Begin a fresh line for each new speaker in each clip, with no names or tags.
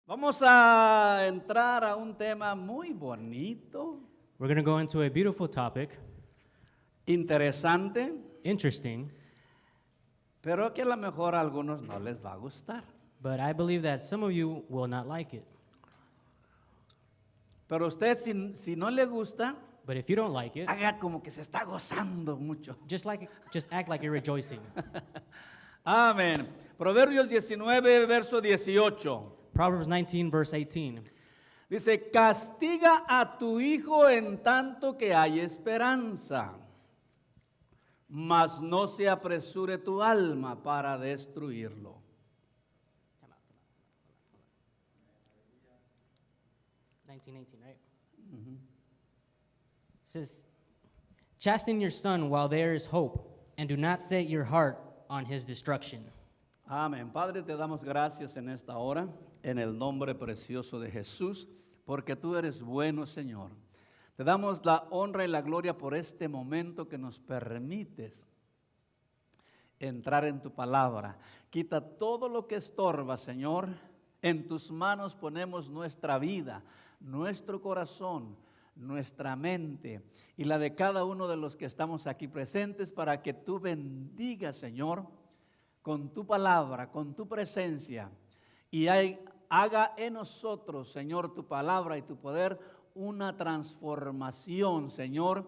Vamos a entrar a un tema muy bonito,
We're going to go into a beautiful topic,
interesante,
interesting,
pero que a lo mejor a algunos no les va a gustar.
but I believe that some of you will not like it.
Pero usted si no le gusta,
But if you don't like it,
haga como que se está gozando mucho.
just act like you're rejoicing.
Amén. Proverbios 19, verso 18.
Proverbs 19, verse 18.
Dice, castiga a tu hijo en tanto que hay esperanza, mas no se apresure tu alma para destruirlo.
19:18, right? It says, chasten your son while there is hope, and do not set your heart on his destruction.
Amén. Padre, te damos gracias en esta hora, en el nombre precioso de Jesús, porque tú eres bueno, Señor. Te damos la honra y la gloria por este momento que nos permites entrar en tu palabra. Quita todo lo que estorba, Señor. En tus manos ponemos nuestra vida, nuestro corazón, nuestra mente y la de cada uno de los que estamos aquí presentes para que tú bendigas, Señor, con tu palabra, con tu presencia y haga en nosotros, Señor, tu palabra y tu poder una transformación, Señor,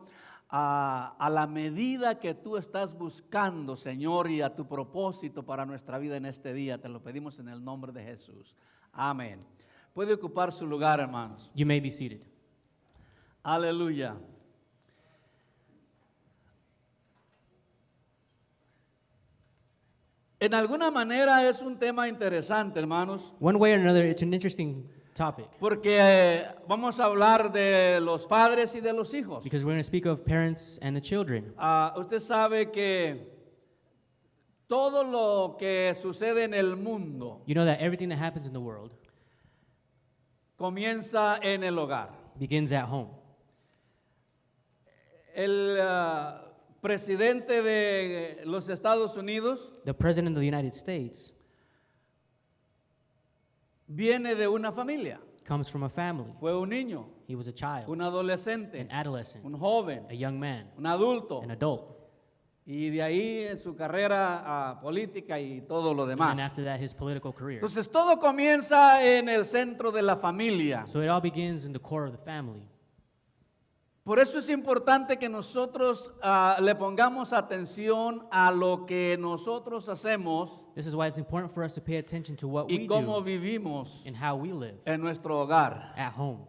a la medida que tú estás buscando, Señor, y a tu propósito para nuestra vida en este día. Te lo pedimos en el nombre de Jesús. Amén. Puede ocupar su lugar, hermanos.
You may be seated.
Aleluya. En alguna manera es un tema interesante, hermanos,
One way or another, it's an interesting topic
porque vamos a hablar de los padres y de los hijos.
because we're going to speak of parents and the children.
Usted sabe que todo lo que sucede en el mundo
You know that everything that happens in the world
comienza en el hogar.
begins at home.
El presidente de los Estados Unidos
The president of the United States
viene de una familia.
comes from a family.
Fue un niño,
He was a child,
un adolescente,
an adolescent,
un joven,
a young man,
un adulto.
an adult.
Y de ahí en su carrera política y todo lo demás.
And after that, his political career.
Entonces todo comienza en el centro de la familia.
So it all begins in the core of the family.
Por eso es importante que nosotros le pongamos atención a lo que nosotros hacemos
This is why it's important for us to pay attention to what
y
we
cómo
do
vivimos
and how we live
en nuestro hogar.
at home.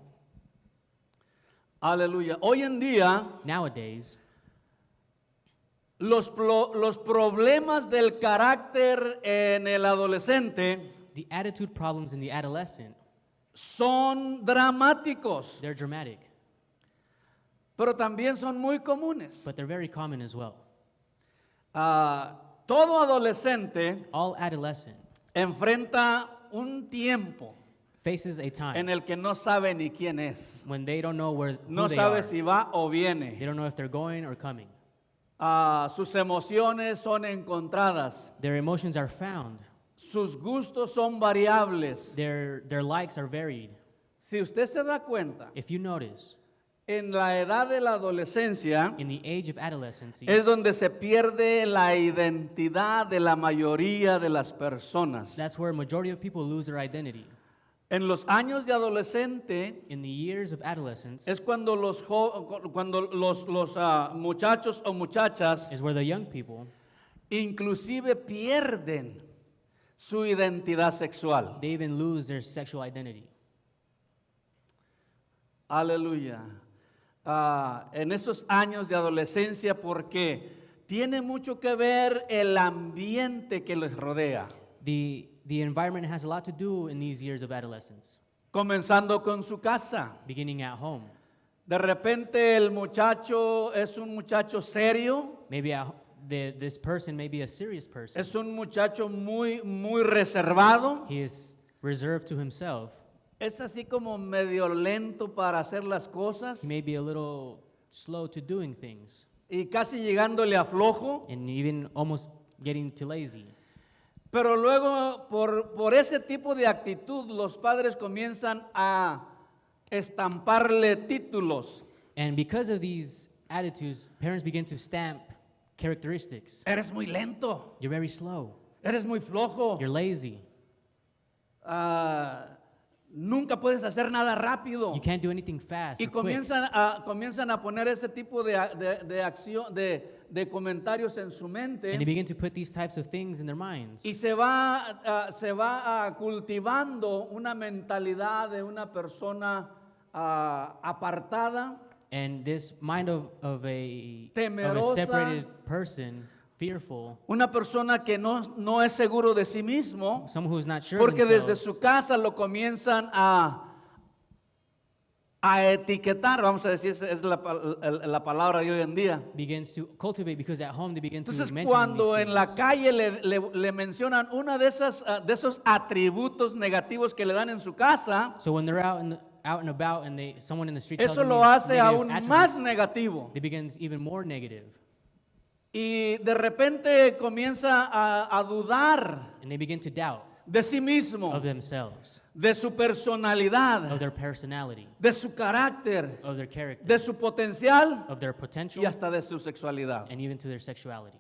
Aleluya. Hoy en día
Nowadays,
los problemas del carácter en el adolescente
the attitude problems in the adolescent,
son dramáticos,
they're dramatic,
pero también son muy comunes.
but they're very common as well.
Todo adolescente
All adolescent
enfrenta un tiempo
faces a time
en el que no sabe ni quién es.
when they don't know who
No
they
sabe
are.
si va o
They
viene.
don't know if they're going or coming.
Sus emociones son encontradas.
Their emotions are found.
Sus gustos son variables.
Their likes are varied.
Si usted se da cuenta,
If you notice,
en la edad de la adolescencia
in the age of adolescence,
es donde se pierde la identidad de la mayoría de las personas.
that's where a majority of people lose their identity.
En los años de adolescente
In the years of adolescence
es cuando los muchachos o muchachas
is where the young people,
inclusive pierden su identidad sexual.
they even lose their sexual identity.
Aleluya. En esos años de adolescencia, porque tiene mucho que ver el ambiente que les rodea.
The environment has a lot to do in these years of adolescence,
Comenzando con su casa.
beginning at home.
De repente el muchacho es un muchacho serio,
Maybe this person may be a serious person.
es un muchacho muy reservado.
He is reserved to himself.
Es así como medio lento para hacer las cosas
He may be a little slow to doing things
y casi llegándole a flojo.
and even almost getting too lazy.
Pero luego, por ese tipo de actitud, los padres comienzan a estamparle títulos.
And because of these attitudes, parents begin to stamp characteristics.
Eres muy lento,
You're very slow.
eres muy flojo,
You're lazy.
nunca puedes hacer nada rápido.
You can't do anything fast
Y
or quick.
comienzan a poner ese tipo de acción, de comentarios en su mente.
And they begin to put these types of things in their minds.
Y se va cultivando una mentalidad de una persona apartada,
And this mind of a
Temerosa.
separated person, fearful,
una persona que no es seguro de sí mismo,
someone who is not sure
porque
of
desde
themselves,
su casa lo comienzan a etiquetar, vamos a decir, esa es la palabra de hoy en día.
begins to cultivate, because at home they begin to
Entonces,
mention
cuando
these
en la
things.
calle le mencionan una de esos atributos negativos que le dan en su casa,
So when they're out and about and someone in the street tells
eso
them
lo
these
hace
negative
aún más
attributes,
negativo.
they begins even more negative.
Y de repente comienza a dudar
And they begin to doubt
de sí mismo,
of themselves,
de su
of
personalidad,
their personality,
de su carácter,
of their character,
de su potencial
of their
y
potential,
hasta de su sexualidad.
and even to their sexuality.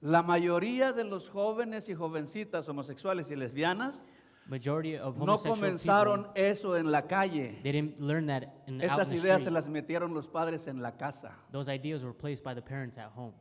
La mayoría de los jóvenes y jovencitas homosexuales y lesbianas
Majority of
no
homosexual
comenzaron
people,
eso en la calle.
they didn't learn that out in
Esas
the
ideas se
street.
las metieron los padres en la casa.
Those ideas were placed by the parents at home.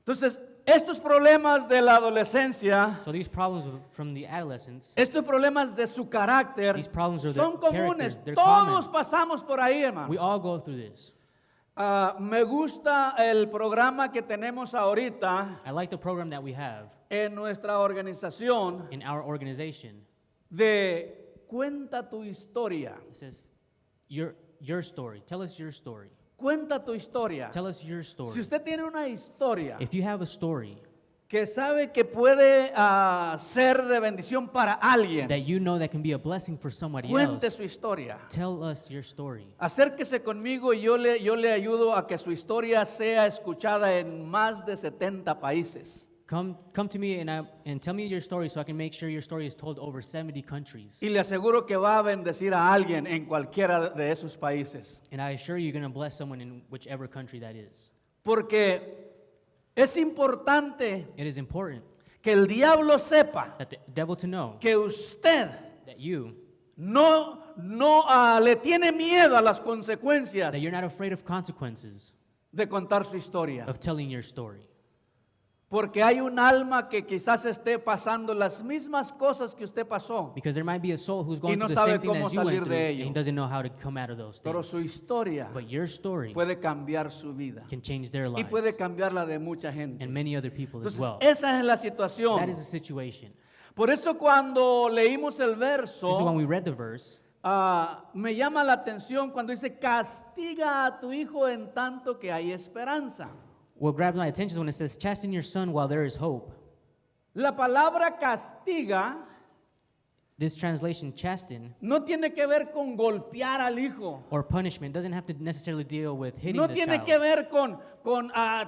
Entonces, estos problemas de la adolescencia,
So these problems from the adolescence,
estos problemas de su carácter
These problems are
son
their
comunes.
character, they're
Todos
common.
pasamos por ahí, hermano.
we all go through this.
Me gusta el programa que tenemos ahorita
I like the program that we have
en nuestra organización
in our organization.
de Cuenta tu historia.
It says, your story. Tell us your story.
Cuenta tu historia.
Tell us your
Si
story.
usted tiene una historia
If you have a story
que sabe que puede ser de bendición para alguien,
that you know that can be a blessing for somebody
cuente
else,
su historia.
tell us your story.
Acérquese conmigo y yo le ayudo a que su historia sea escuchada en más de 70 países.
Come to me and tell me your story so I can make sure your story is told over 70 countries.
Y le aseguro que va a bendecir a alguien en cualquiera de esos países.
And I assure you, you're going to bless someone in whichever country that is.
Porque es importante
It is important
que el diablo sepa
that the devil to know
que usted
that you,
no le tiene miedo a las consecuencias
that you're not afraid of consequences
de contar su historia.
of telling your story.
Porque hay un alma que quizás esté pasando las mismas cosas que usted pasó,
Because there might be a soul who's going
no
through the
sabe
same thing
cómo
as you
salir
went through,
de
and
ello.
he doesn't know how to come out of those
pero su
things.
historia
But your story
puede cambiar su vida
can change their
y
lives
puede cambiar la de mucha gente.
and many other people as
Entonces,
well.
esa es la
That
situación.
is the situation.
Por eso cuando leímos el
This is when
verso,
we read the verse.
me llama la atención cuando dice, castiga a tu hijo en tanto que hay esperanza.
What grabbed my attention is when it says, chasten your son while there is hope.
La palabra castiga
This translation, chasten,
no tiene que ver con golpear al hijo.
or punishment, doesn't have to necessarily deal with hitting
No
the
tiene
child.
que ver con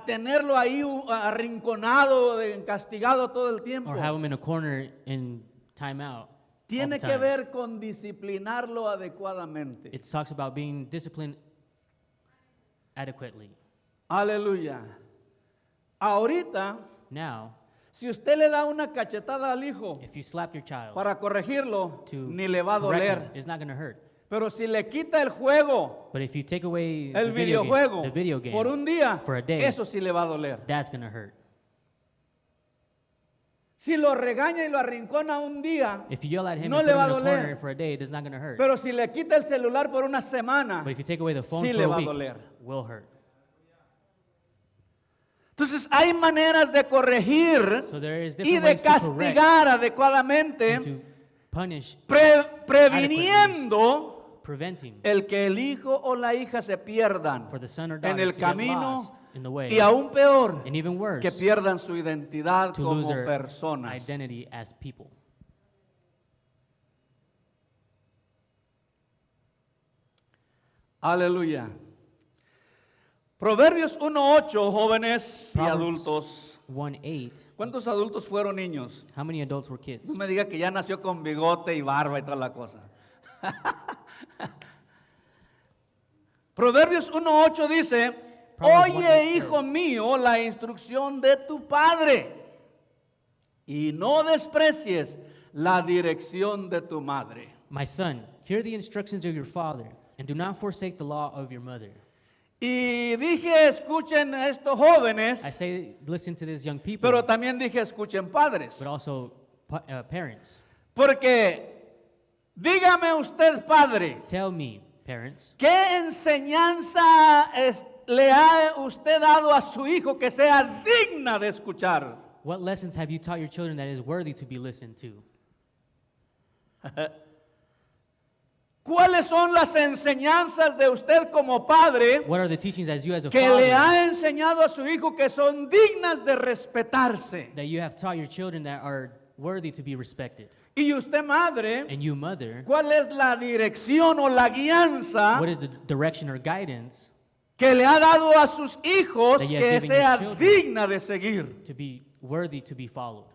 tenerlo ahí arrinconado, castigado todo el tiempo.
Or have him in a corner in timeout.
Tiene que ver con disciplinarlo adecuadamente.
It talks about being disciplined adequately.
Aleluya. Ahorita,
Now,
si usted le da una cachetada al hijo
if you slap your child
para corregirlo,
to
ni le va a
correct him,
doler.
it's not going to hurt.
Pero si le quita el juego,
But if you take away
el videojuego,
the video game
por un día,
for a day,
eso sí le va a doler.
that's going to hurt.
Si lo regaña y lo arrincona un día,
If you yell at him
no
and
le
put
va
him
a
in a corner
doler.
for a day, it's not going to hurt.
Pero si le quita el celular por una semana,
But if you take away the phone
sí
for
le
a
va a
week,
doler.
will hurt.
Entonces hay maneras de corregir
So there is
y
different
de
ways to correct
castigar adecuadamente,
and to punish,
previniendo
preventing
el que el hijo o la hija se pierdan
for the son or
en
daughter
el
to get
camino
lost in the way,
y aún peor,
and even worse,
que pierdan su identidad
to lose
como
their
personas.
identity as people.
Aleluya. Proverbios 1:8, jóvenes y
Proverbs
adultos.
1:8.
¿Cuántos adultos fueron niños?
How many adults were kids?
No me diga que ya nació con bigote y barba y toda la cosa. Proverbios 1:8 dice,
Proverbs
oye
1:8
hijo
says,
mío la instrucción de tu padre y no desprecies la dirección de tu madre.
My son, hear the instructions of your father, and do not forsake the law of your mother.
Y dije, escuchen a estos jóvenes,
I say, listen to this young people,
pero también dije, escuchen padres.
but also parents.
Porque, dígame usted, padre,
Tell me, parents,
¿qué enseñanza le ha usted dado a su hijo que sea digna de escuchar?
what lessons have you taught your children that is worthy to be listened to?
¿Cuáles son las enseñanzas de usted como padre
What are the teachings as you as a
que le
father
ha enseñado a su hijo que son dignas de respetarse?
that you have taught your children that are worthy to be respected?
Y usted, madre,
And you, mother,
¿cuál es la dirección o la guianza
what is the direction or guidance
que le ha dado a sus hijos
that you have
que
given
sea
your children
digna de seguir?
to be worthy to be followed?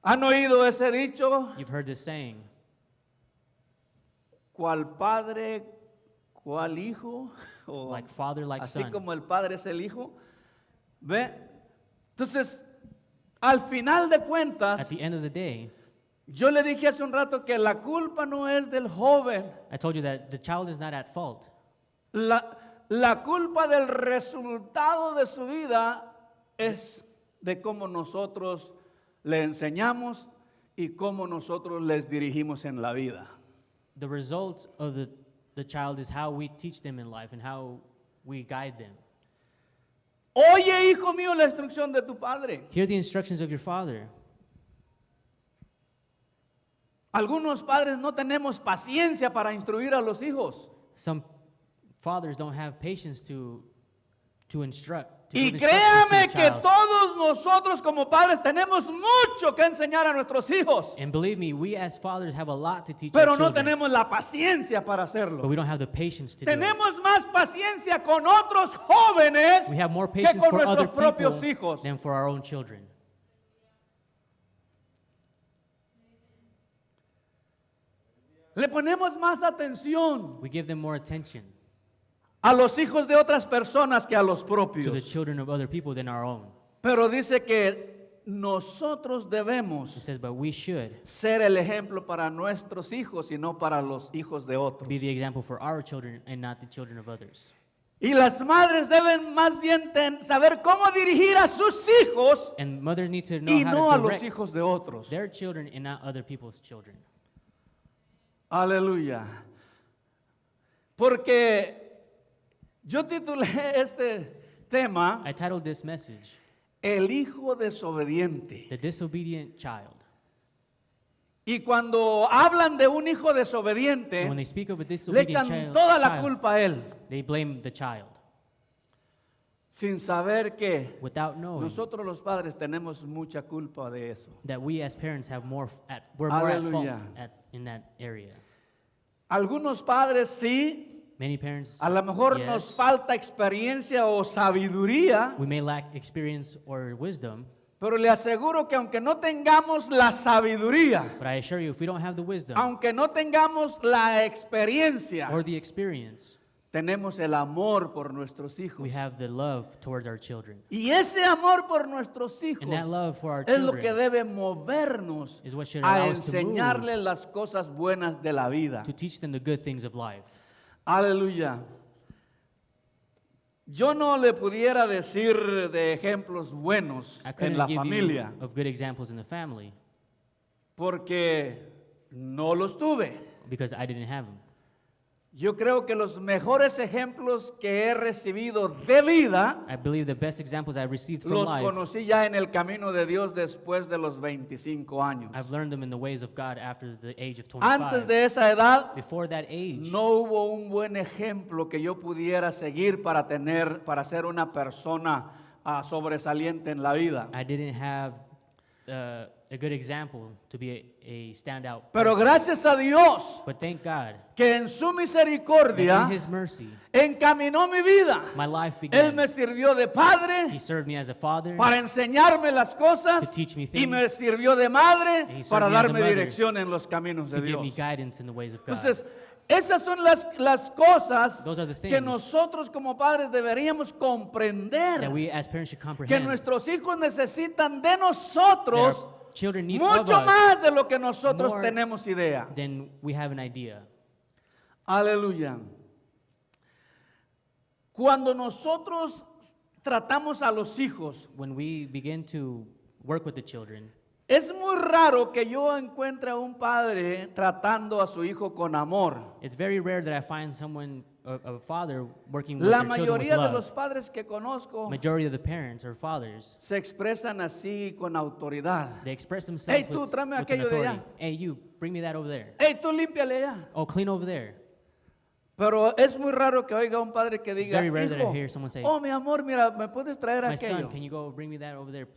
¿Han oído ese dicho?
You've heard this saying,
¿Cuál padre, cuál hijo? O
like father, like
así
son.
como el padre es el hijo. ¿Ve? Entonces, al final de
At
cuentas,
the end of the day,
yo le dije hace un rato que la culpa no es del joven.
I told you that the child is not at fault.
La culpa del resultado de su vida es de cómo nosotros le enseñamos y cómo nosotros les dirigimos en la vida.
The result of the child is how we teach them in life and how we guide them.
Oye, hijo mío, la instrucción de tu padre.
Hear the instructions of your father.
Algunos padres no tenemos paciencia para instruir a los hijos.
Some fathers don't have patience to instruct. To
Y
give instructions to
créame
the
que
child.
todos nosotros como padres tenemos mucho que enseñar a nuestros hijos,
And believe me, we as fathers have a lot to teach
pero
our
no
children,
tenemos la paciencia para
but
hacerlo.
we don't have the patience to do it.
Tenemos más paciencia con otros jóvenes
We have more
que
patience
con
for other
nuestros propios
people
hijos.
than for our own children.
Le ponemos más atención
We give them more attention
a los hijos de otras personas que a los
to the
propios.
children of other people than our own.
Pero dice que nosotros
It
debemos
says, but we should
ser el ejemplo para nuestros hijos y no para los hijos de otros.
be the example for our children and not the children of others.
Y las madres deben más bien saber cómo dirigir a sus hijos
And mothers need to know
y
how
no a
to
los
direct
hijos de otros.
their children and not other people's children.
Aleluya. Porque yo titulé este tema
I titled this message,
El hijo desobediente.
The Disobedient Child.
Y cuando hablan de un hijo desobediente,
And when they speak of a
le
disobedient
echan toda la
child,
culpa a él,
they blame the child
sin saber que
without knowing
nosotros los padres tenemos mucha culpa de eso.
that we as parents have we're more at fault
Hallelujah.
in that area.
Algunos padres sí,
Many parents,
a lo mejor
yes,
nos falta experiencia o sabiduría,
we may lack experience or wisdom,
pero le aseguro que aunque no tengamos la sabiduría,
but I assure you, if we don't have the wisdom
aunque no tengamos la experiencia,
or the experience,
tenemos el amor por nuestros hijos.
we have the love towards our children.
Y ese amor por nuestros hijos
And that love for our
es lo que
children
debe movernos
is what should
a
allow us to move
enseñarles las cosas buenas de la vida.
to teach them the good things of life.
Aleluya. Yo no le pudiera decir de ejemplos buenos
I
en
couldn't
la
give
familia
you of good examples in the family
porque no los tuve.
because I didn't have them.
Yo creo que los mejores ejemplos que he recibido de vida
I believe the best examples I've received from
los
life,
conocí ya en el camino de Dios después de los 25 años.
I've learned them in the ways of God after the age of
Antes
25.
de esa edad
Before that age,
no hubo un buen ejemplo que yo pudiera seguir para ser una persona sobresaliente en la vida.
I didn't have a good example to be a standout
Pero
person.
gracias a Dios
But thank God
que en su
that
misericordia
in His mercy,
encaminó mi vida.
my life
Él me
began.
sirvió de
He
padre
served me as a father
para enseñarme las cosas
to teach me
y me
things,
sirvió de madre
and he served
para
me as a
darme
mother
dirección en los caminos
to
de
give me
Dios.
guidance in the ways of God.
Entonces, esas son las cosas
Those are the
que
things
nosotros como padres deberíamos
that
comprender,
we as parents should
que
comprehend.
nuestros hijos necesitan de
That
nosotros
our children need of
mucho
us
más de lo que nosotros
more
tenemos idea.
than we have an idea.
Aleluya. Cuando nosotros tratamos a los hijos,
When we begin to work with the children,
es muy raro que yo encuentre a un padre tratando a su hijo con amor.
it's very rare that I find someone, a father, working with
La
their children with
mayoría de
love.
los padres que conozco
Majority of the parents or fathers,
se expresan así con autoridad.
they express themselves
Hey, tú,
with,
tráeme
with an
aquello de
authority.
allá.
Hey, you, bring me that over there.
Hey, tú límpiale ya.
Oh, clean over there.
Pero es muy raro que oiga un padre que
It's
diga,
very rare that I
hijo,
hear someone say,
oh mi amor, mira, ¿me puedes traer
My
aquello?
son, can you go bring me that over there?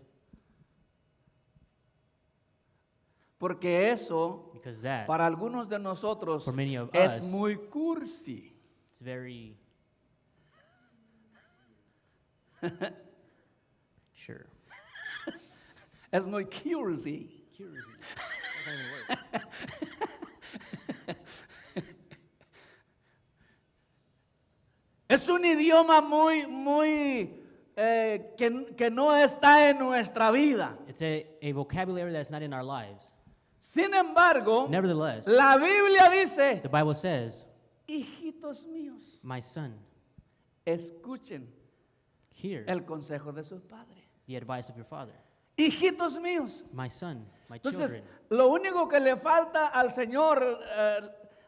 Porque eso,
Because that,
para algunos de nosotros,
For many of
es
us,
muy cursi.
it's very, sure.
Es muy cursi.
Curiosity. That's not even a word.
Es un idioma que no está en nuestra vida.
It's a vocabulary that's not in our lives.
Sin embargo,
Nevertheless,
la Biblia dice,
the Bible says,
hijitos míos,
my son,
escuchen
hear
el consejo de sus padres.
the advice of your father.
Hijitos míos.
My son, my
Entonces,
children.
lo único que le falta al Señor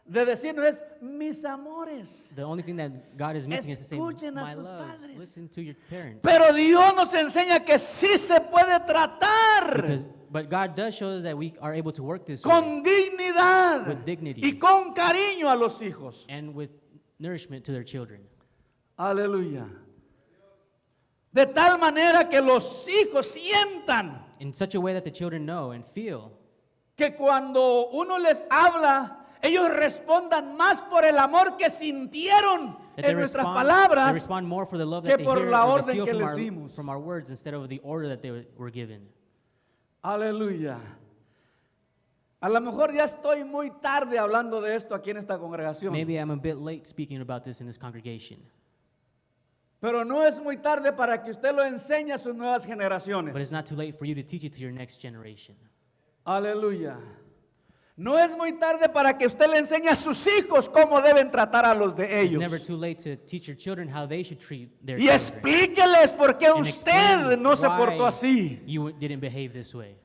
de decirnos es mis amores.
The only thing that God is missing is to say,
Escuchen a
my
sus
loves,
padres.
listen to your parents.
Pero Dios nos enseña que sí se puede tratar
But God does show us that we are able to work this way
con dignidad
With dignity.
y con cariño a los hijos.
and with nourishment to their children.
Aleluya. De tal manera que los hijos sientan
In such a way that the children know and feel
que cuando uno les habla, ellos respondan más por el amor que sintieron
that they
en nuestras
respond,
palabras
they respond more for the love
que
that they
por
hear
la
or
orden
they feel
que
from
les
our,
dimos.
from our words instead of the order that they were given.
Aleluya. A lo mejor ya estoy muy tarde hablando de esto aquí en esta congregación.
Maybe I'm a bit late speaking about this in this congregation,
Pero no es muy tarde para que usted lo enseñe a sus nuevas
but
generaciones.
it's not too late for you to teach it to your next generation.
Aleluya. No es muy tarde para que usted le enseñe a sus hijos cómo deben tratar a los de
It's
ellos.
never too late to teach your children how they should treat their
Y
children.
explíqueles por qué
And
usted
explain
no se
why
portó así.
you didn't behave this way.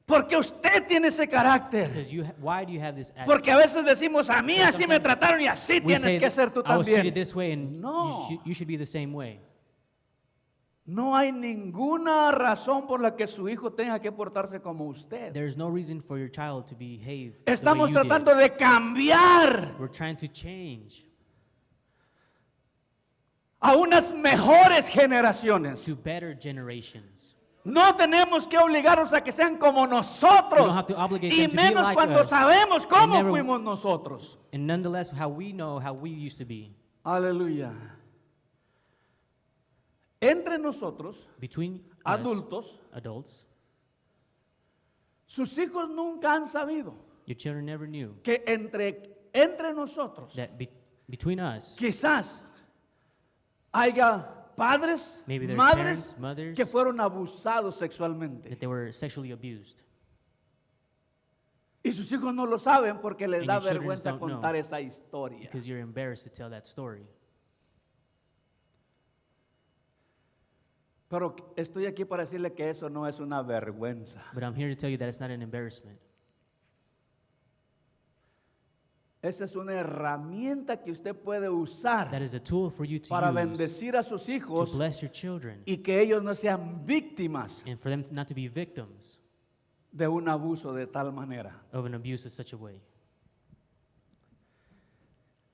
Porque usted tiene ese carácter.
Because why do you have this attitude?
Porque a veces decimos, a mí
Because
así me
sometimes
trataron y así
We say
tienes que
that
ser tú
I was treated
también.
this way and
No.
you should be the same way.
No hay ninguna razón por la que su hijo tenga que portarse como usted.
There's no reason for your child to behave the
Estamos
way you
tratando
did.
de cambiar
We're trying to change
a unas mejores generaciones.
to better generations.
No tenemos que obligarnos a que sean como
We
nosotros.
don't have to obligate
Y
them to be
menos
like
cuando
us.
sabemos cómo
never-
fuimos nosotros.
And nonetheless, how we know how we used to be.
Aleluya. Entre nosotros,
Between us,
adultos,
adults,
sus hijos nunca han sabido
your children never knew
que entre nosotros
that between us,
quizás haya padres,
Maybe there's
madres
parents, mothers,
que fueron abusados sexualmente.
that they were sexually abused.
Y sus hijos no lo saben porque les
And
da
your children
vergüenza
don't know.
contar esa historia.
Because you're embarrassed to tell that story.
Pero estoy aquí para decirle que eso no es una vergüenza.
But I'm here to tell you that it's not an embarrassment.
Esa es una herramienta que usted puede usar
That is a tool for you to
para
use
bendecir a sus
to
hijos
bless your children
y que ellos no sean víctimas
and for them not to be victims
de un abuso de tal manera.
of an abuse of such a way.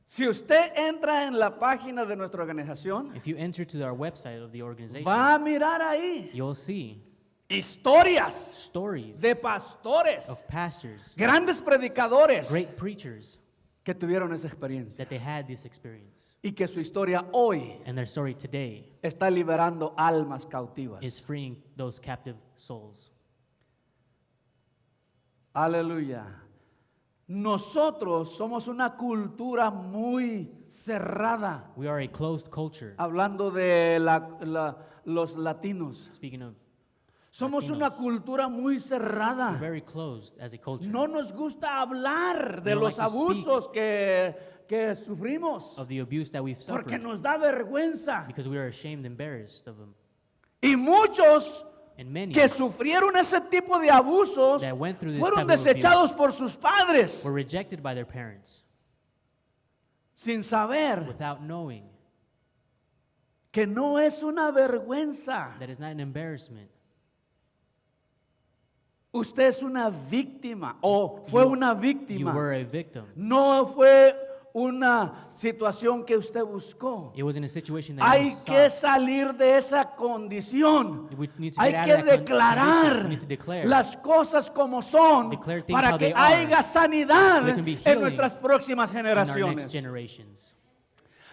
Si usted entra en la página de nuestra organización,
If you enter to our website of the organization,
va a mirar ahí
you'll see
historias
stories
de pastores,
of pastors,
grandes predicadores
great preachers,
que tuvieron esa experiencia
that they had this experience.
y que su historia hoy
And their story today
está liberando almas cautivas.
is freeing those captive souls.
Aleluya. Nosotros somos una cultura muy cerrada,
We are a closed culture.
hablando de los latinos.
Speaking of,
Somos una
Latinos.
cultura muy
we're
cerrada.
very closed as a culture
No nos gusta hablar de
We don't
los
like to speak
abusos que sufrimos
of the abuse that we've
porque
suffered
nos da vergüenza.
because we are ashamed, embarrassed of them.
Y muchos
And many
que sufrieron ese tipo de abusos
that went through this
fueron
type of
desechados
abuse
por sus padres
were rejected by their parents
sin saber
without knowing
que no es una vergüenza.
that it's not an embarrassment.
Usted es una víctima o fue una
You
víctima.
were a victim.
No fue una situación que usted buscó.
It wasn't a situation that
Hay
you
que
sought.
salir de esa condición.
We need to
Hay
get out
que
of that condition.
declarar
We need to declare
las cosas como son
Declare things
para
how
que
they are,
haya sanidad
so there can be
en
healing
nuestras próximas
in our next
generaciones.
generations.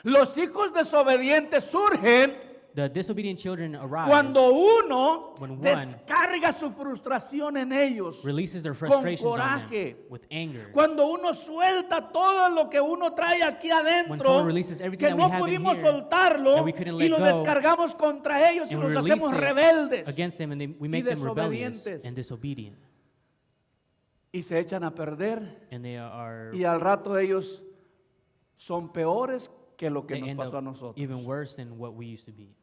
Los hijos desobedientes surgen
The disobedient children arise,
cuando uno
when one
descarga su frustración en ellos,
releases their
con
frustrations on
coraje.
them with anger.
Cuando uno suelta todo lo que uno trae aquí
When
adentro,
someone releases everything
que
that
no
we have in
pudimos
here,
soltarlo
that we couldn't
y
let
lo
go,
descargamos contra ellos y
and we
nos
release
hacemos
it
rebeldes
against them, and we make them rebellious
desobedientes.
and disobedient.
y se echan a perder
And they are
y al rato ellos son peores que lo que
they
nos
end
pasó a
up
nosotros.
even worse than what we used to be.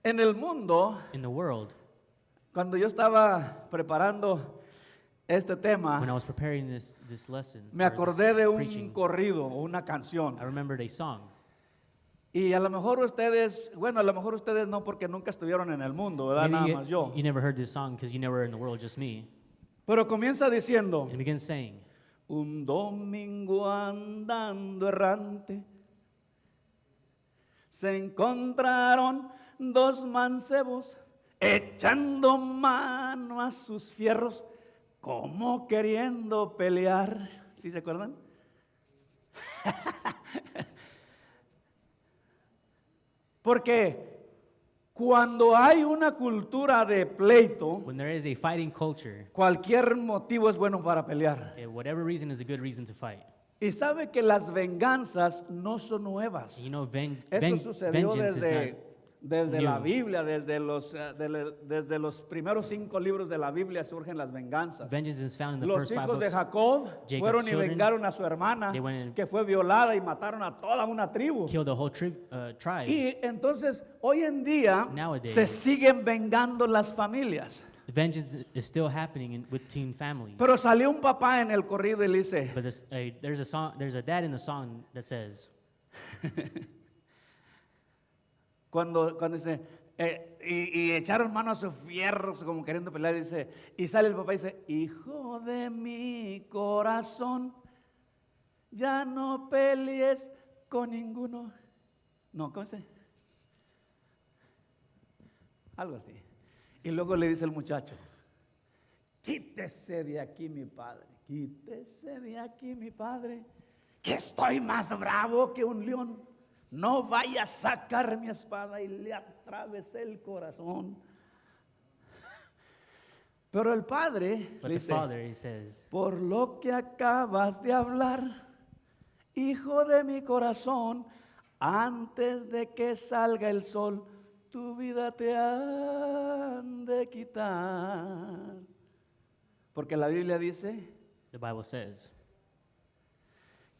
En el mundo,
In the world,
cuando yo estaba preparando este tema,
when I was preparing this lesson,
me
or this
acordé de un
preaching,
corrido o una canción.
I remembered a song.
Y a lo mejor ustedes, bueno, a lo mejor ustedes no porque nunca estuvieron en el mundo, ¿verdad? Nada
Maybe
más yo.
you never heard this song because you never were in the world, just me.
Pero comienza diciendo,
And it begins saying,
un domingo andando errante, se encontraron dos mancebos echando mano a sus fierros, como queriendo pelear. ¿Sí se acuerdan? Porque cuando hay una cultura de pleito,
when there is a fighting culture,
cualquier motivo es bueno para pelear.
whatever reason is a good reason to fight.
Y sabe que las venganzas no son nuevas.
You know,
Eso sucedió
vengeance is
desde la
new.
Biblia, desde los primeros 5 libros de la Biblia surgen las venganzas.
vengeance is found in the
Los
first 5
hijos de
books.
Jacob
Jacob's
fueron y
children,
vengaron a su hermana
they went and
que fue violada y mataron a toda una tribu.
Killed the whole tribe.
Y entonces hoy en día
Nowadays,
se siguen vengando las familias.
Vengeance is still happening with teen families.
Pero salió un papá en el corrido y le dice,
But there's a dad in the song that says,
cuando dice, y echaron mano a sus fierros como queriendo pelear, dice, y sale el papá y dice, hijo de mi corazón, ya no pelees con ninguno. No, ¿cómo se? Algo así. Y luego le dice el muchacho, quítese de aquí mi padre, quítese de aquí mi padre, que estoy más bravo que un león. No vaya a sacar mi espada y le atravesé el corazón. Pero el padre
but
le
the
dice,
father, he says,
por lo que acabas de hablar, hijo de mi corazón, antes de que salga el sol, tu vida te han de quitar. Porque la Biblia dice
the Bible says,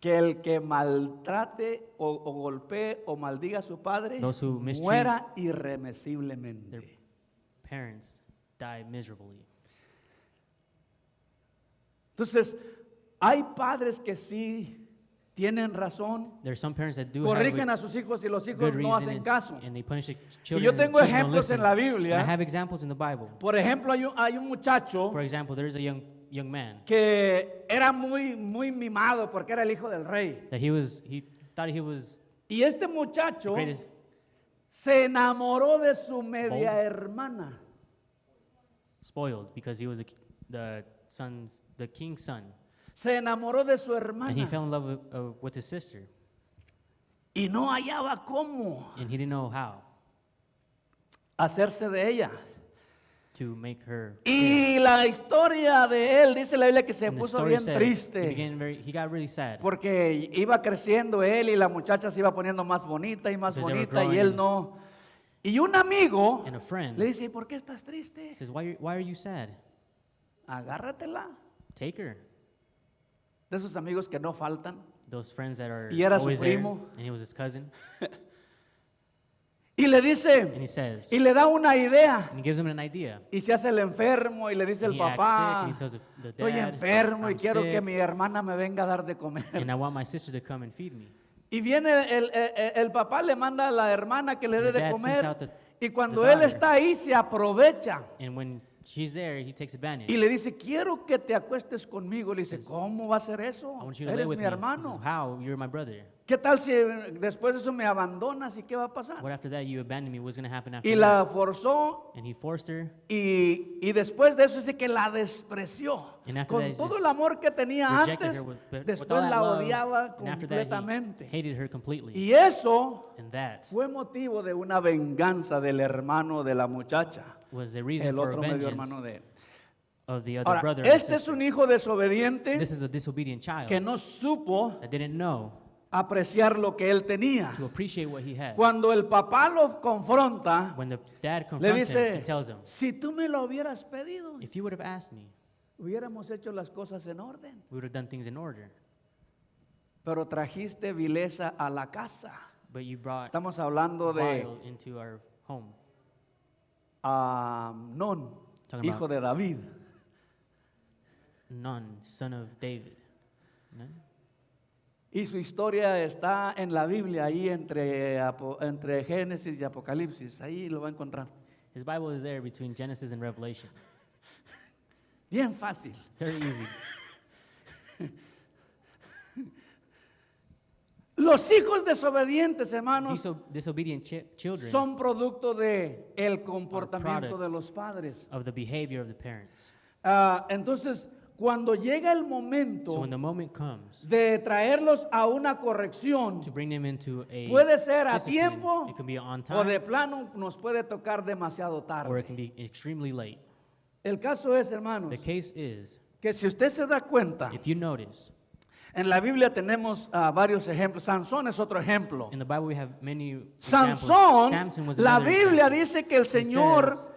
que el que maltrate o golpee o maldiga a su padre
Those who mistreat
muera irremisiblemente.
their parents die miserably.
Entonces, Hay padres que sí tienen razón,
There are some parents that do
corrigen
have
a sus hijos y los hijos
good
no
reason
hacen caso.
and they punish the
Y
children.
yo
and
tengo
children don't
ejemplos en
listen.
la
And I
Biblia.
have examples in the Bible.
Por ejemplo, hay un muchacho
For example, there is a young man
que era muy mimado porque era el hijo del rey.
that he thought he was
Y este
the
muchacho
greatest.
se enamoró de su media hermana.
Spoiled because he was the king's son,
Se enamoró de su
and he
hermana
fell in love with his sister,
y no hallaba cómo
and he didn't know how
hacerse de ella.
to make her.
Y la historia de él, dice la Biblia, que se
And the
puso
story
bien
says
triste
he got really sad
porque iba creciendo él y la muchacha se iba poniendo más bonita y más
Because they were
bonita y
growing
él
and-
no. Y un amigo
and a friend
le dice, ¿y por qué estás triste?
says, why are you sad?
Agárratela.
Take her.
De esos amigos que no faltan.
Those friends that are
Y era su
always there,
primo.
and he was his cousin,
Y le
and
dice,
he says,
y le da una idea.
and he gives him an idea.
Y se hace el enfermo y le dice
And
el
he acts sick,
papá,
and he tells the
estoy
dad,
enfermo y
"I'm
quiero que
sick,
mi hermana me venga a dar de comer.
and I want my sister to come and feed me."
Y viene el papá, le manda a la hermana que le dé
And the
de
dad sends
comer.
out
Y cuando
the
él
daughter.
está ahí, se aprovecha.
And when she's there, he takes advantage.
Y le dice, quiero que te acuestes conmigo. Le dice, ¿cómo va a ser eso?
I want you to lay
Eres
with
mi
me. He
hermano.
says, how? You're my brother.
¿Qué tal si después de eso me abandonas y qué va a pasar?
What after that? You abandoned me. What's going to happen after
Y
that?
la forzó
And he forced her.
y después de eso dice que la despreció.
And after
Con
that, he
todo
just
el amor que tenía
Rejected
antes,
her with all
después
that
la
love.
odiaba
And after that, he
completamente.
hated her completely.
Y eso
And that
fue motivo de una venganza del hermano de la muchacha,
was the reason
el
for
otro medio
vengeance
hermano de él.
of the other
Ahora,
brother. and
este es
sister.
un hijo desobediente
This is a disobedient child
que no supo
that didn't know
apreciar lo que él tenía.
to appreciate what he had.
Cuando el papá lo confronta,
When the dad
le
confronts him
dice,
and tells him,
si tú me lo hubieras pedido,
if you would have asked me,
hubiéramos hecho las cosas en orden.
we would have done things in order.
Pero trajiste vileza a la casa.
But you brought
Estamos hablando de
vile into our home.
Amnón,
Talking
hijo
about-
de David.
Nun, son of David. Nun?
Y su historia está en la Biblia, ahí entre Génesis y Apocalipsis. Ahí lo va a encontrar.
His Bible is there between Genesis and Revelation.
Bien fácil.
Very easy.
Los hijos desobedientes, hermanos,
Disobedient children
son producto de el comportamiento
products
de los padres.
of the behavior of the parents.
Entonces, cuando llega el
So
momento
when the moment comes
de traerlos a una corrección,
to bring them into a
puede ser a
discipline,
tiempo
it can be on
o de
time
plano nos puede tocar demasiado
or it
tarde.
can be extremely late.
El caso es, hermanos,
The case is,
que si usted se da cuenta,
if you notice,
en la Biblia tenemos varios ejemplos. Sansón es otro ejemplo.
in the Bible we have many examples.
Sansón,
Samson was
la
another
Biblia
example.
dice que el
It
Señor
says-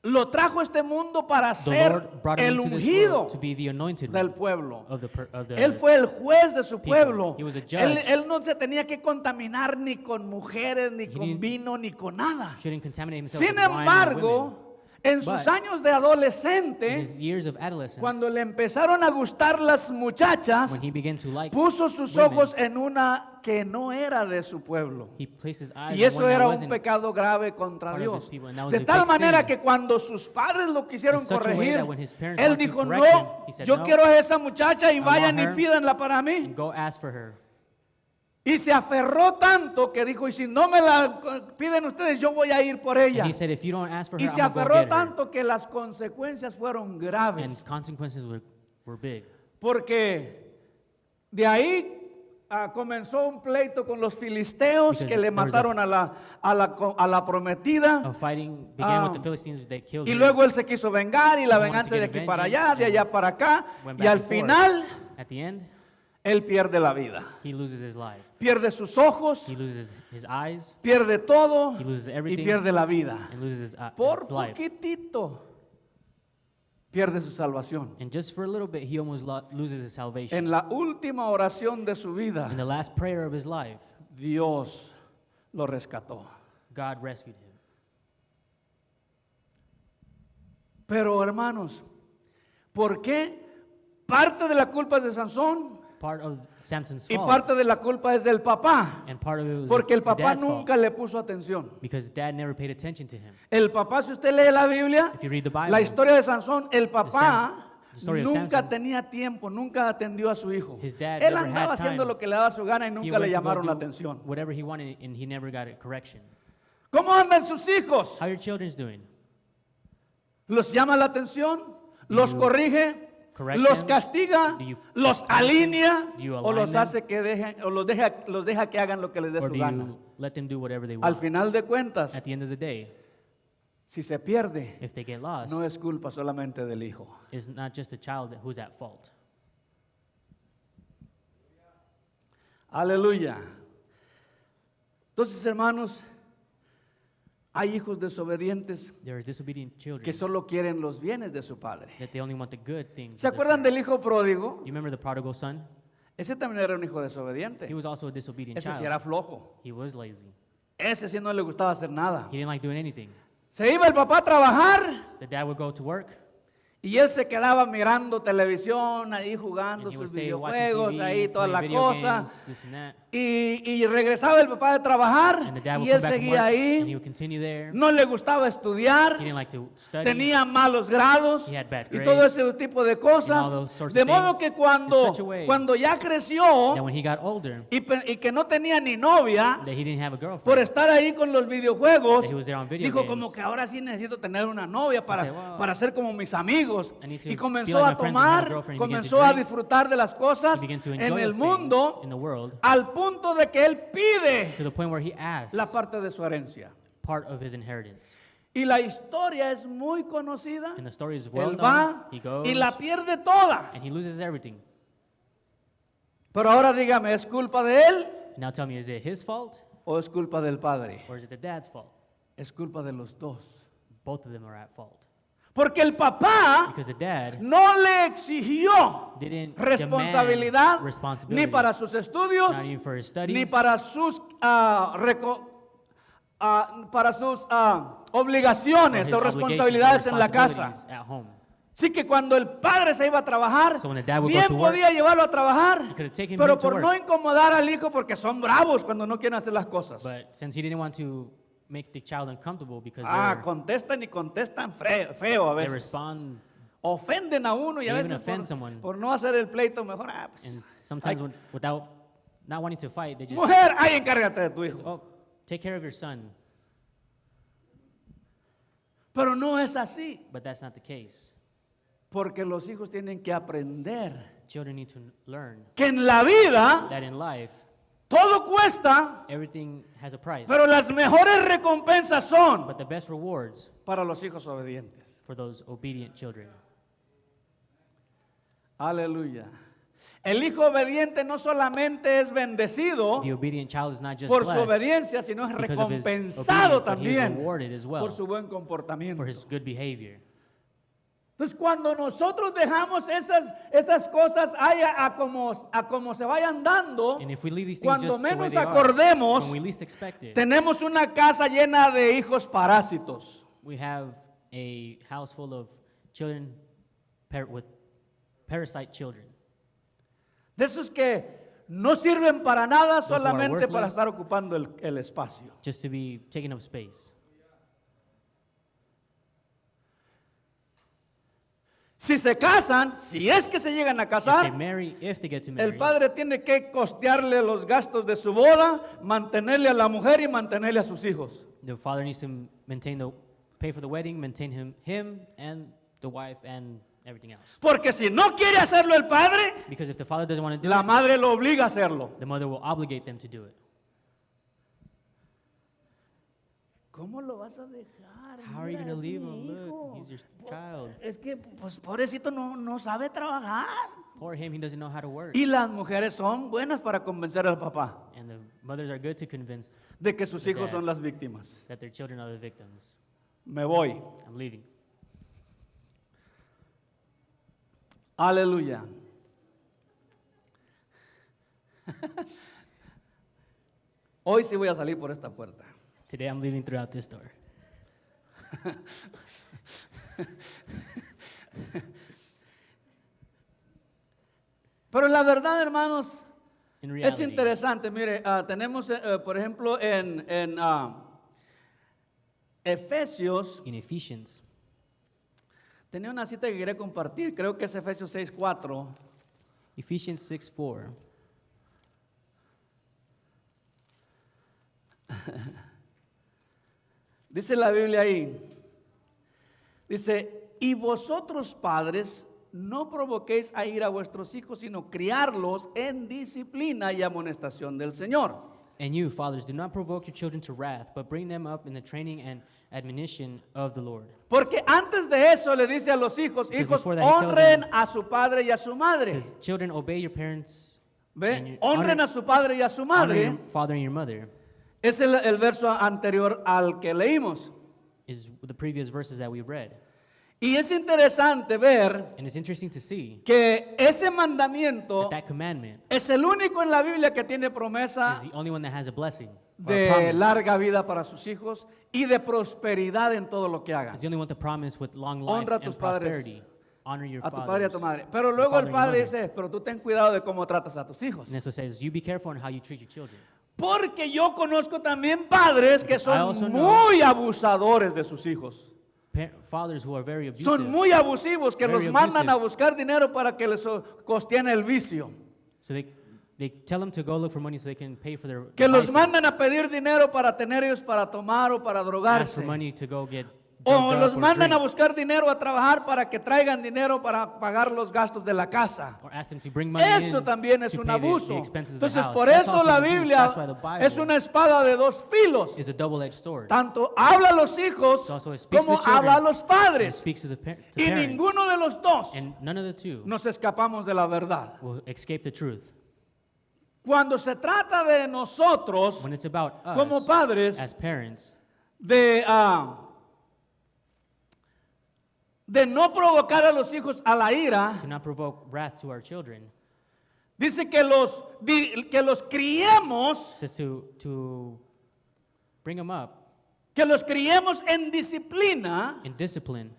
lo trajo a este mundo para
The
ser
Lord brought him
el
into this
ungido
world to be the anointed
del
one
pueblo.
of the
Él fue el juez de su
people.
pueblo.
He was a judge.
Él no se tenía que contaminar ni con mujeres, ni con
didn't-
vino, ni con nada.
shouldn't contaminate himself
Sin
with wine or women.
embargo, en sus
But
años de
In
adolescente,
his years of adolescence,
cuando le empezaron a gustar las muchachas,
when he began to like
puso sus
women,
ojos en una que no era de su pueblo.
he placed his eyes
Y
on
eso
one that
era un
wasn't
pecado grave contra
part of
Dios.
his people, and that was
De
a
tal
big
manera
sin.
que cuando sus padres lo quisieron
In such a way
corregir,
that when his parents
él
wanted to
dijo,
correct him,
no,
he said,
yo
"No,
quiero a esa muchacha y
I
vayan
want
y
her,
pídanla para mí.
and go ask for her.
Y se aferró tanto que dijo, y si no me la piden ustedes, yo voy a ir por ella.
And he said, if you don't ask for her,
Y
I'm
se
going to go
aferró
get her.
tanto que las consecuencias fueron graves.
And consequences were big.
Porque de ahí comenzó un pleito con los filisteos
Because
que le
there was
mataron a la prometida.
A fighting began with
Ah,
the Philistines. They killed
Y
her.
luego él se quiso vengar y la
He wanted
venganza
to
de
get
aquí
a
para
vengeance
allá, de
and
allá para acá.
went
Y
back
al
and forth.
final
At the end,
él pierde la vida.
he loses his life.
Pierde sus ojos,
He loses his eyes.
pierde todo
He loses
y
everything.
pierde la vida.
And loses his,
Por
his life.
poquitito pierde su salvación.
And just for a little bit, he almost loses his salvation.
En la última oración de su vida,
In the last prayer of his life,
Dios lo rescató.
God rescued him.
Pero hermanos, ¿Por qué? Parte de la culpa es de Sansón
Part of Samson's
y
fault,
parte de la culpa es del papá.
and part of it was
Porque el
the
papá
dad's fault,
nunca le puso atención.
because dad never paid attention to him.
El papá, si usted lee la Biblia,
If you read the Bible,
la historia de Sansón, el papá
the story of
nunca
Samson,
tenía tiempo, nunca atendió a su hijo.
his dad
Él
never
andaba
had
haciendo
time.
lo que le daba su gana y
He
nunca le
went to go
llamaron la
do
atención.
whatever he wanted, and he never got a correction.
¿Cómo andan sus hijos?
How are your children's doing?
¿Los llama la atención? ¿Los
you
corrige?
correct
¿Los
them?
castiga?
Do you
¿Los
punish them?
alinea?
Do you
¿O
align
los
them?
hace que dejen, o los deja que hagan lo que les dé
Or
su
do
gana?
you let them do whatever they
Al
want?
final de cuentas,
At the end of the day,
si se pierde,
if they get lost,
no es culpa solamente del hijo.
it's not just the child who's at fault.
Aleluya. Entonces, hermanos, hay hijos desobedientes
There are disobedient
que
children
solo quieren los bienes de su padre.
that they only want the good things.
¿Se
of their
acuerdan
parents.
del hijo pródigo?
You remember the prodigal son?
Ese también era un hijo desobediente.
He was also a disobedient
Ese sí
child.
era flojo.
He was lazy.
Ese sí no le gustaba hacer nada.
He didn't like doing anything.
Se iba el papá a trabajar
The dad would go to work,
y él se quedaba mirando televisión, ahí jugando
and he would
sus
stay watching
videojuegos,
TV,
ahí toda
playing
la
video
cosa.
games, this and that.
Y regresaba el papá de trabajar
And the dad would
y él
come back from
seguía
work, and he
ahí.
would continue there.
No le gustaba estudiar.
He didn't like to study.
Tenía malos grados
He had bad
y todo
grades
ese tipo de
and
cosas.
all those sorts
De
of
modo
things
que
in such a way
cuando ya creció
That when he got older,
y que no tenía ni novia,
that he didn't have a
por
girlfriend.
estar ahí con los videojuegos,
That he was there on video
dijo
games.
como que ahora sí necesito tener una novia
said,
para,
"Wow,
para ser como mis amigos.
I need to
Y
be
comenzó
like
a
my friends and have a
tomar,
girlfriend." He began to
comenzó a
drink.
disfrutar de las cosas
He began to
en
enjoy
el
the things
mundo
in the world
al punto de que él pide
to the point where he asks
la parte de su herencia.
part of his inheritance.
Y la historia es muy conocida.
And the story is well
Él
known.
va
He goes
y la pierde toda.
and he loses everything.
Pero ahora dígame, ¿es culpa de él
Now tell me, is it his fault
o es culpa del padre?
or is it the dad's fault?
Es culpa de los dos.
Both of them are at fault.
Porque el papá
Because the dad
no le exigió
didn't
responsabilidad
demand responsibility,
ni para sus estudios,
not even for his studies,
ni para sus,
or
obligaciones
his
o
obligations or
responsabilidades en la casa.
responsibilities at home.
Así que cuando el padre se iba a trabajar,
So when the dad would go
bien
to work,
podía llevarlo a trabajar,
he could have taken
pero
him to
por no
work.
incomodar al hijo, porque son bravos cuando no quieren hacer las cosas.
But since he didn't want to make the child uncomfortable because
Contestan y contestan feo a
they
veces.
respond,
Ofenden a uno y a
They even
veces
offend someone.
por no hacer el pleito mejor. Pues,
and sometimes
ay,
without not wanting to fight, they just,
mujer, ahí encárgate de tu hijo.
oh, take care of your son.
Pero no es así,
But that's not the case.
porque los hijos tienen que aprender
Children need to learn
que en la vida
that in life,
todo cuesta,
everything has a price.
pero las mejores recompensas son
But the best rewards
para los hijos obedientes.
for those obedient children.
Aleluya. El hijo obediente no solamente es bendecido
The obedient child is not just
por su
blessed
obediencia, sino es
because of his
recompensado
obedience, but he is
también
rewarded as well
por su buen comportamiento.
for his good behavior.
Entonces, cuando nosotros dejamos esas cosas ahí a como se vayan dando,
And if we leave these things
cuando
just the way
menos
they are,
acordemos,
when we least expect it,
tenemos una casa llena de hijos parásitos.
we have a house full of children with parasite children.
De esos que no sirven para nada,
Those who are
solamente para
worthless.
estar ocupando el espacio.
Just to be taking up space.
Si se casan, si es que se llegan a
If they
casar,
marry, if they get to
el
marry,
padre tiene que costearle los gastos de su boda, mantenerle a la mujer y mantenerle a sus hijos.
the father needs to pay for the wedding, maintain him and the wife and everything else.
Porque si no quiere hacerlo el padre,
Because if the father doesn't want to do
la
it,
madre lo obliga a hacerlo.
the mother will obligate them to do it.
¿Cómo lo vas a dejar?
How are you
Mira,
going to
es
leave
mi
him? Look,
hijo.
he's your child.
Es que, pues, pobrecito no sabe trabajar.
Poor him, he doesn't know how to work.
Y las mujeres son buenas para convencer al papá
And the mothers are good to convince
de que sus
The
hijos
dad.
son las víctimas.
that their children are the victims.
Me voy.
I'm leaving.
Aleluya. Hoy sí voy a salir por esta puerta.
Today I'm leaving throughout this door.
Pero la verdad, hermanos,
In
es
reality,
interesante. Mire, tenemos, por ejemplo, en Efesios,
in Ephesians,
tenía una cita que quería compartir, creo que es Efesios 6:4.
Ephesians 6:4.
Dice la Biblia ahí, dice, y vosotros padres, no provoquéis a ira a vuestros hijos, sino criarlos en disciplina y amonestación del Señor.
And you, fathers, do not provoke your children to wrath, but bring them up in the training and admonition of the Lord.
Porque antes de eso le dice a los hijos,
Because
hijos,
before that he tells
honren
them-
a su padre y a su
It
madre.
says, children, obey your parents. and
¿Ve?
your-
Honren a su padre y a su
honor
madre.
your father and your mother.
Es el verso anterior al que leímos.
Is the previous verses that we read.
Y es interesante ver
And it's interesting to see
que ese mandamiento
that commandment
es el único en la Biblia que tiene promesa
is the only one that has a blessing. Or a
de
promise.
larga vida para sus hijos y de prosperidad en todo lo que hagan.
It's the only one to promise with long life
Honra a tus
and
padres,
prosperity. Honor your
A tu padre y a tu
fathers.
madre. Pero luego
father
el
and your
padre
mother.
dice, pero tú ten cuidado de cómo tratas a tus hijos.
And this one says, you be careful on how you treat your children.
Porque yo conozco también padres que
I also
son
know-
muy abusadores de sus hijos.
Fathers who are very abusive.
Son muy abusivos que
Very
los mandan
abusive.
a buscar dinero para que les costean el vicio.
So they tell them to go look for money so they can pay for their
Que los
vices.
mandan a pedir dinero para tener ellos para tomar o para
Ask
drogarse.
for money to go get
O
drugged
los
up or
mandan a
drink.
buscar dinero a trabajar para que traigan dinero para pagar los gastos de la casa.
Or ask them to bring money
Eso
in
también es
to
un
pay the
abuso.
expenses of the
Entonces
house.
por
That's
eso
also
la
abuse.
Biblia
That's why the Bible
es una espada de dos filos.
is a double-edged sword.
Tanto habla a los hijos
It also speaks to
como
the children
habla a los
and
padres.
speaks to the to
Y
parents.
ninguno de los dos
And none of the two
nos escapamos de la verdad.
will escape the truth.
Cuando se trata de nosotros
When it's about us
como padres
as parents,
de no provocar a los hijos a la ira,
to not provoke wrath to our children,
dice que los criemos,
it says to bring them up
en disciplina
in discipline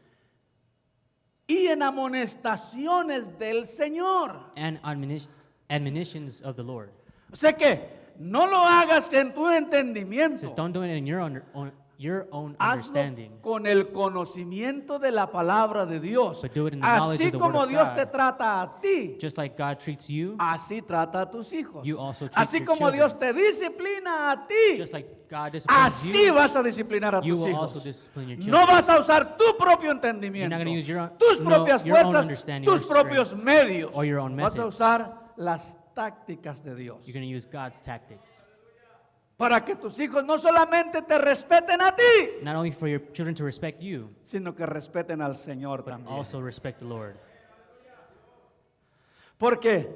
y en amonestaciones del Señor.
and admonitions of the Lord.
O sea que no lo hagas en tu
It
entendimiento.
says don't do it in your own
Hazlo
understanding,
con el conocimiento de la palabra de Dios.
but do it in the knowledge
Así
of the Word
como
of
Dios
God.
te trata a ti,
Just like God treats you,
así trata a tus hijos.
you also treat
Así
your
como
children.
Dios te disciplina a ti,
Just like God disciplines
así
you,
vas a disciplinar a
you
tus
will
hijos.
also discipline your
No
children.
vas a usar tu propio
You're
entendimiento,
not going to use your own,
tus propias
your own
fuerzas,
understanding or
tus propios
strengths,
medios.
or your own
Vas a
methods.
usar las tácticas de Dios
You're going to use God's tactics.
para que tus hijos no solamente te respeten a ti,
Not only for your children to respect you,
sino que respeten al Señor
but
también.
also respect the Lord.
Porque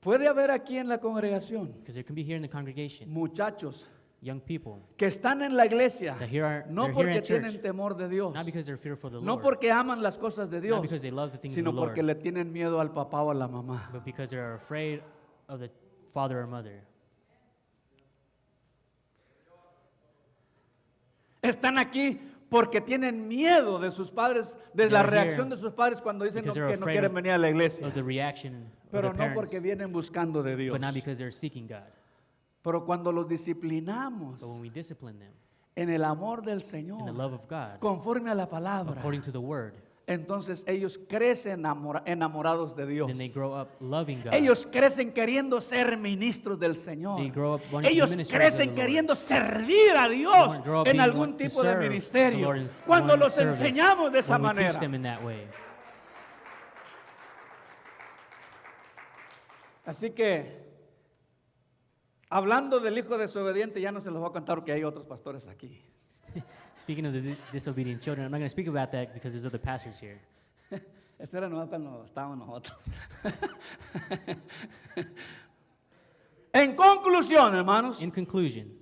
puede haber aquí en la congregación
Because there can be here in the congregation
muchachos
young people
que están en la iglesia
that here are,
no
they're here
porque
at church,
tienen temor de Dios,
not because they're fearful of the
no
Lord,
porque aman las cosas de
not
Dios,
because they love the things of
sino
the Lord,
porque le tienen miedo al papá o a la mamá.
but because they are afraid of the father or mother.
Están aquí porque tienen miedo de sus padres, de la
They're
reacción
here
de sus padres cuando dicen
because
que
they're
no
afraid
quieren venir a la iglesia.
Of the reaction
Pero
of
no
their parents,
porque vienen buscando de Dios.
but not because they're seeking God.
Pero cuando los disciplinamos
But when we discipline them
en el amor del
in the
Señor,
love of God,
conforme a la palabra,
according to the Word,
entonces ellos crecen enamorados de Dios.
then they grow up loving God.
Ellos crecen queriendo ser ministros del Señor.
They grow up wanting to be
Ellos
ministers of
crecen
the Lord.
queriendo servir a
They
Dios
grow up
en
being
algún
want to
tipo de
serve the
ministerio.
Lord in
Cuando
one
los
service,
enseñamos de esa
when we teach
manera.
them in that way.
Así que, hablando del hijo desobediente, ya no se los voy a contar porque hay otros pastores aquí.
Speaking of the disobedient children, I'm not going to speak about that because there's other pastors here.
Eso era nuevo cuando estábamos nosotros. En conclusión, hermanos,
In conclusion,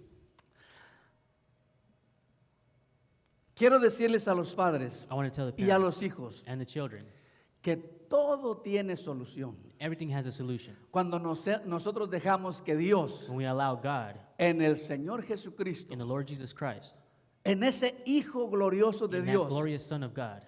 quiero decirles a los padres
I want to tell the
y a
parents
los hijos
and the children,
que todo tiene solución.
everything has a solution.
Cuando nosotros dejamos que Dios,
When we allow God
en el Señor Jesucristo,
in the Lord Jesus Christ,
en ese Hijo glorioso de
in that
Dios,
glorious Son of God,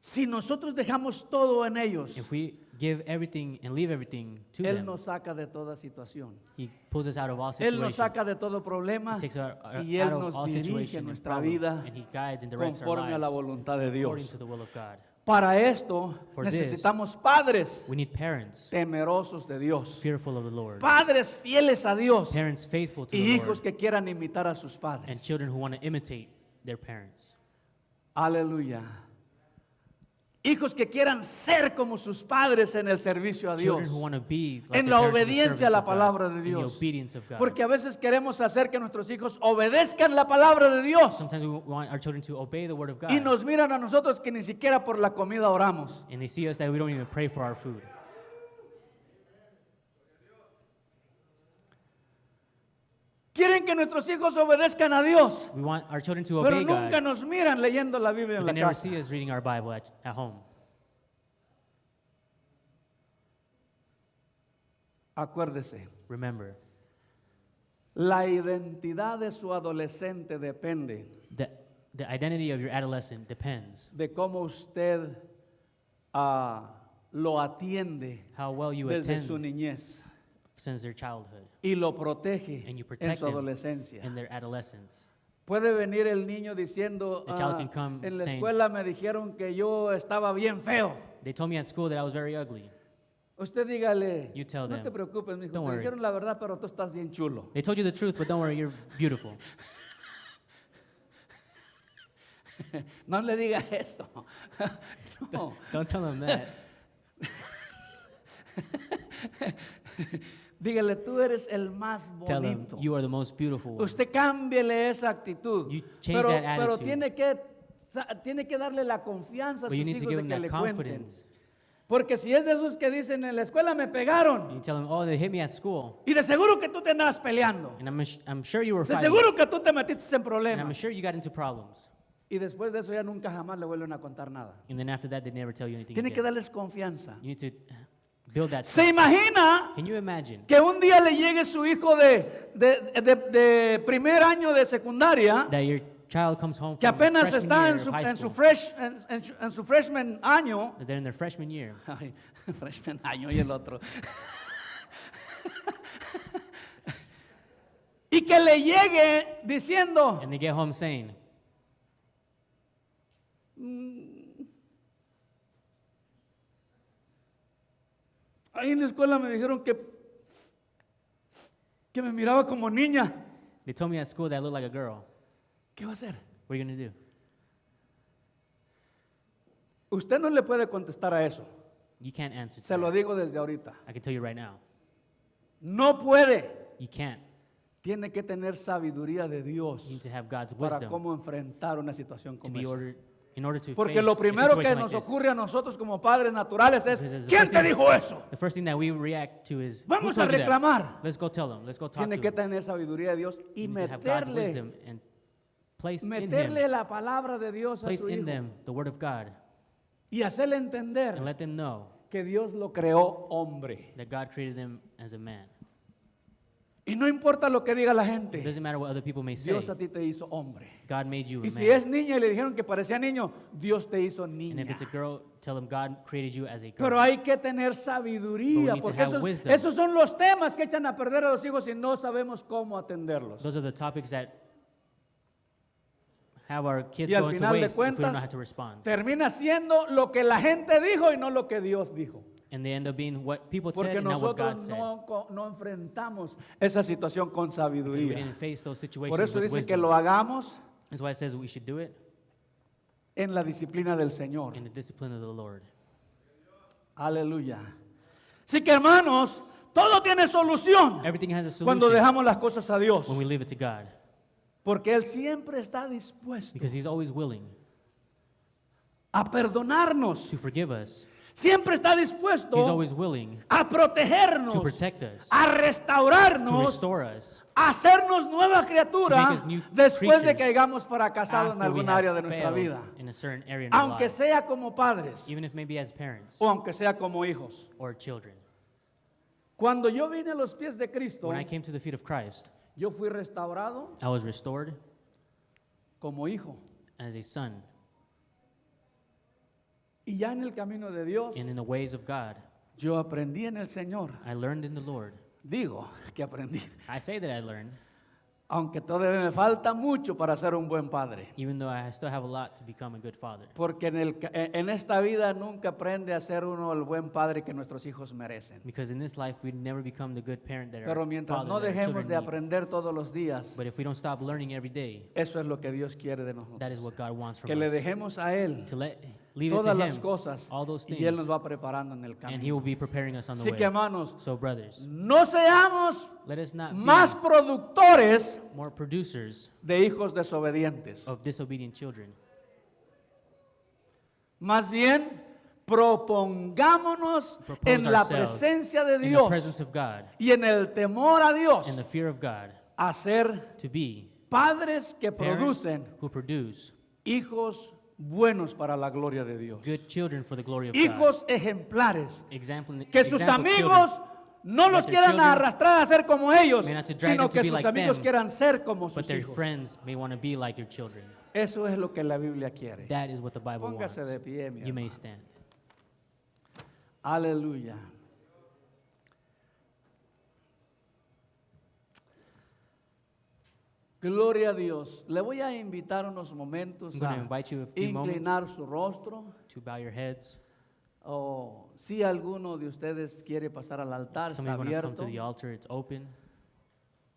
Si nosotros dejamos todo en ellos,
If we give everything and leave everything to
Él
them,
nos saca de toda situación.
He pulls us out of all
Él nos
situations.
saca de todo problema
He takes us
y
out
Él
of
nos
all
dirige
situation and
nuestra
problem,
vida
and He guides and directs our
conforme a la
lives
voluntad de
according
Dios.
to the will of God.
Para esto
For this,
necesitamos padres
We need parents
temerosos de Dios,
fearful of the Lord,
padres fieles a Dios
parents faithful to
y
the
hijos
Lord,
que quieran imitar a sus
and
padres.
children who want to imitate their parents.
Aleluya. Hijos que quieran ser como sus padres en el servicio a Dios,
Children who want to be like
en
their
la
parents in the
obediencia a
service
la
of God,
palabra de
in the
Dios.
obedience of God.
Porque a veces queremos hacer que nuestros hijos obedezcan la palabra de Dios
Sometimes we want our children to obey the word of God,
y nos miran a nosotros que ni siquiera por la comida oramos.
and they see us that we don't even pray for our food.
Quieren que nuestros hijos obedezcan a Dios,
We want our children to
pero
obey
nunca
God,
nos miran leyendo la Biblia en
but they
la
never
casa.
see us reading our Bible at home.
Acuérdese,
Remember,
la identidad de su adolescente depende
the identity of your adolescent depends
de cómo usted lo atiende
how well you
desde su
attend
niñez
since their childhood
y lo protege
and you
en
protect
su
them
adolescencia.
in their adolescence.
Puede venir el niño diciendo,
The child can come
en la
saying-
escuela me dijeron que yo estaba bien feo.
They told me at school that I was very ugly.
Usted dígale,
You tell
no
them,
te preocupes, mijo,
"Don't
te
worry.
dijeron la verdad, pero tú estás bien chulo.
They told you the truth, but don't worry, you're beautiful.
No le diga eso. No.
Don't tell them that.
Dígale, tú eres el más
Tell them
bonito.
you are the most beautiful one.
Usted cámbiele esa actitud.
You change
Pero,
that
pero
attitude.
tiene que darle la confianza a
But you
sus
need to
hijos
give
de
them
que
that
le cuenten.
confidence.
Porque si es de esos que dicen en la escuela me pegaron
You tell them, oh, they hit me at school.
y de seguro que tú te andabas peleando,
And I'm sure you were
de
fighting.
seguro que tú te metiste en
And I'm
problemas
sure you got into problems.
y después de eso ya nunca jamás le vuelven a contar nada.
And then after that, they never tell you anything
Tiene que
again.
darles confianza.
You need to build that
¿Se
trust.
imagina
Can you imagine
que un día le llegue su hijo de primer año de secundaria,
that your child comes home
que
from
apenas
freshman
está
year
en su,
of high
en su
school,
en su freshman año?
that they're in their freshman year,
Ay, freshman año y el otro. Y que le llegue diciendo,
and they get home saying,
ahí en la escuela me dijeron que me miraba como niña.
they told me at school that I look like a girl.
¿Qué va a hacer?
What are you going to do?
Usted no le puede contestar a eso.
You can't answer to
Se lo
that.
digo desde ahorita.
I can tell you right now.
No puede.
You can't.
Tiene que tener sabiduría de Dios
You need to have God's
para
wisdom
cómo enfrentar una situación
to
como
be
esa.
ordered in order to
Porque
face
lo
a
primero que
situation
nos
like this.
ocurre a nosotros como padres naturales es,
Because the
¿quién
first
te
thing-
dijo eso?
The first thing that we react to is,
Vamos
who
a
told you that?
reclamar.
Let's go tell them. Let's go talk
Tiene
to
que
them.
tener sabiduría de Dios y
You need to have God's
meterle,
wisdom and place in
meterle
him,
la palabra de Dios a
place
su
in
hijo
them the word of God,
y hacerle entender
and let them know
que Dios lo creó hombre.
that God created them as a man.
Y no importa lo que diga la
It
gente,
doesn't matter what other people may say.
Dios a ti te hizo hombre.
God made you a
Y si
man.
es niña y le dijeron que parecía niño, Dios te hizo
And
niña.
if it's a girl, tell them God created you as a girl.
Pero hay que tener
But we
sabiduría,
need to
porque
have
esos,
wisdom.
esos son los temas que echan a perder a los hijos y no sabemos cómo atenderlos.
Those are the topics that have our kids
Y al
go into
final de
waste if we don't know
cuentas,
how to respond.
termina siendo lo que la gente dijo y no lo que Dios dijo.
And they end up being what people said
Porque
and not what God
nosotros
said.
no enfrentamos esa situación con
Because we
sabiduría.
didn't face those situations
Por eso
with
dice que
wisdom.
lo hagamos
That's why it says we should do it
en la disciplina del Señor.
in the discipline of the Lord.
Aleluya. Así que hermanos, todo tiene solución
Everything has a
cuando
solution
dejamos las cosas a Dios.
when we leave it to God.
Porque Él siempre está dispuesto
Because He's always willing
a perdonarnos.
to forgive us.
Siempre está
He's
dispuesto
always willing
a protegernos,
to protect us,
a
to
restaurarnos,
restore us
a hacernos nueva criatura
To make us new
después de
creatures
que hayamos fracasado en
after we
alguna área de
have
nuestra
failed
vida.
in a certain area in our
Aunque
lives,
sea como padres
even if maybe as parents
o aunque sea como hijos.
or children.
Cuando yo vine a los pies de Cristo,
When I came to the feet of Christ,
yo fui restaurado
I was restored
como hijo.
as a son.
Y ya en el camino de Dios,
and in the ways of God.
yo aprendí en el Señor.
I learned in the Lord.
Digo que aprendí.
I say that I learned,
Aunque todavía me falta mucho para ser un buen padre.
even though I still have a lot to become a good father.
Porque en esta vida nunca aprende a ser uno el buen padre que nuestros hijos merecen.
Because in this life, we never become the good parent that
Pero
our
mientras
father
no
that our
dejemos
children
de
need.
aprender todos los días,
But if we don't stop learning every day,
eso es lo que Dios quiere de
that
nosotros.
is what God wants from
Que le
us.
dejemos a Él
To leave it to
todas las
Him,
cosas
all those
y Él nos
things,
va preparando en el
and He will
camino.
be preparing us on the
Así que
way.
hermanos,
So brothers,
no seamos
let us not
más
be
productores
more producers
de hijos desobedientes.
of disobedient children.
Más bien, propongámonos
Propose
en la
ourselves
presencia de
In the
Dios
presence of God,
y en el temor a Dios
in the fear of God,
a ser
to be
padres que
parents
producen
who produce
hijos buenos para la gloria de Dios.
good children for the glory of God.
Hijos ejemplares.
Example,
Que sus
example
amigos
children,
no los
their
quieran
children
arrastrar a ser como ellos,
may not to drag
sino
them to
que
be
sus
like
amigos
them,
quieran ser como
but
sus
their
hijos.
friends may want to be like your children.
Eso es lo que la Biblia quiere.
That is what the Bible wants.
Póngase de pie, mi
You may
hermano.
stand.
Aleluya. Gloria a Dios. Le voy a invitar unos momentos
I'm going to
a
invite you a few
inclinar su rostro.
to bow your heads.
O si alguno de ustedes quiere pasar al altar,
Some
está
of you want to come to
abierto.
the altar, it's open.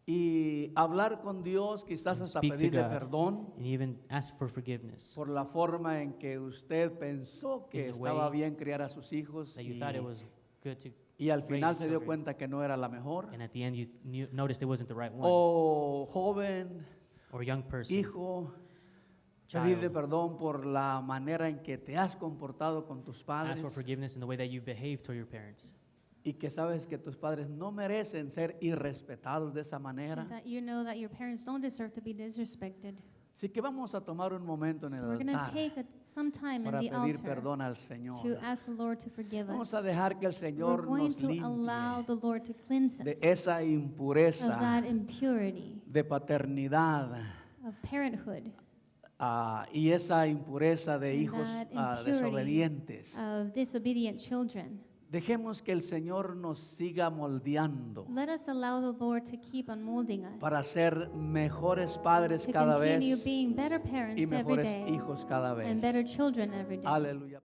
Y hablar con Dios, quizás
And
hasta
speak to
pedirle
God.
perdón
And even ask for forgiveness.
por la forma en que usted pensó que
In the
estaba
way
bien criar a sus hijos
That you thought it was good to,
y al
raise
final
your
se dio
children.
cuenta que no era la mejor.
and at the end you noticed it wasn't the right one.
O joven,
Or young person,
hijo,
child,
pedirle perdón por la manera en que te has comportado con tus padres
ask for forgiveness in the way that you behave toward your parents.
y que sabes que tus padres no merecen ser irrespetados de esa manera.
That you know that your parents don't deserve to be disrespected.
Así que vamos a tomar un momento en
So
el
we're going to
altar
take some time in
para
the
pedir
altar
perdón al
to
Señor.
ask the Lord to forgive
Vamos
us.
a dejar que el
We're
Señor
going
nos
to allow
limpie
the Lord to cleanse
de
us
esa
of
impureza
that impurity
de paternidad
of parenthood,
y esa impureza de
and
hijos
that impurity
desobedientes.
of disobedient children.
Dejemos que el Señor nos siga moldeando
Let us allow the Lord to keep on molding us,
para ser mejores padres
to
cada
continue
vez
being better
y
parents every
mejores
day
hijos cada vez.
and better children every day.
Aleluya.